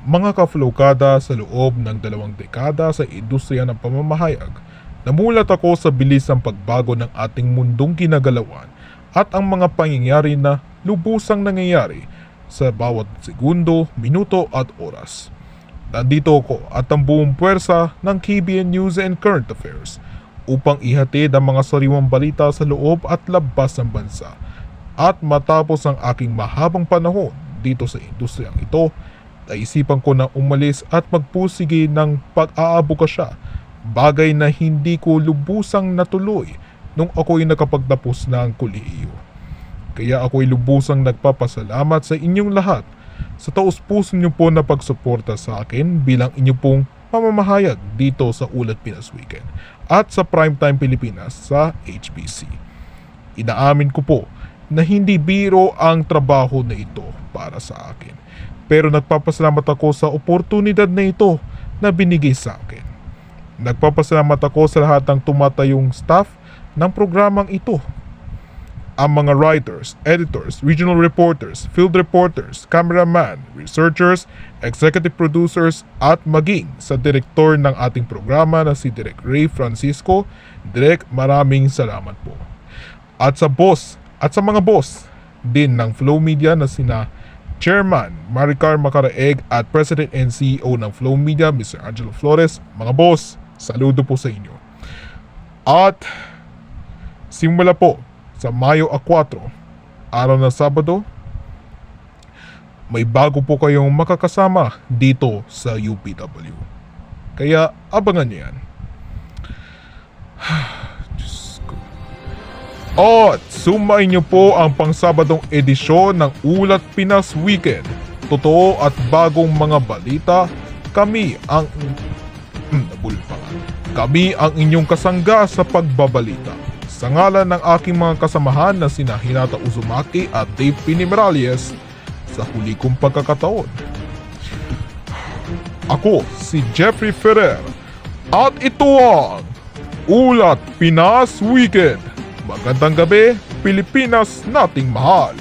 Mga kaflokada, sa loob ng 2 dekada sa industriya ng pamamahayag, namulat ako sa bilis ng pagbago ng ating mundong ginagalawan at ang mga pangyayari na lubusang nangyayari sa bawat segundo, minuto at oras. Nandito ako at ang buong puwersa ng KBN News and Current Affairs upang ihatid ang mga sariwang balita sa loob at labas ng bansa. At matapos ang aking mahabang panahon dito sa industriyang ito, naisipan ko na umalis at magpusigi ng pag-aabukasya, bagay na hindi ko lubusang natuloy nung ako'y nakapagtapos na ang kolehiyo. Kaya ako'y lubusang nagpapasalamat sa inyong lahat sa taus-puso niyo po na pagsuporta sa akin bilang inyo pong pamamahayag dito sa Ulat Pinas Weekend at sa Primetime Pilipinas sa HBC. Inaamin ko po na hindi biro ang trabaho na ito para sa akin. Pero nagpapasalamat ako sa oportunidad na ito na binigay sa akin. Nagpapasalamat ako sa lahat ng tumatayong staff ng programang ito. Ang mga writers, editors, regional reporters, field reporters, cameraman, researchers, executive producers at maging sa direktor ng ating programa na si Direk Ray Francisco. Direk, maraming salamat po. At sa boss at sa mga boss din ng Flow Media na sina Chairman Maricar Macaraeg at President and CEO ng Flow Media, Mr. Angelo Flores. Mga boss, saludo po sa inyo. At simula po sa Mayo 4, araw na Sabado, may bago po kayong makakasama dito sa UPW. Kaya abangan niyo yan. Diyos ko. At sumain niyo po ang pangsabadong edisyon ng Ulat Pinas Weekend. Totoo at bagong mga balita. Kami ang Kami ang inyong kasangga sa pagbabalita. Sa ngalan ng aking mga kasamahan na sina Hinata Uzumaki at Dave Pinimerales, sa huli kong pagkakataon, ako si Jeffrey Ferrer at ito ang Ulat Pinas Weekend. Magandang gabi, Pilipinas nating mahal.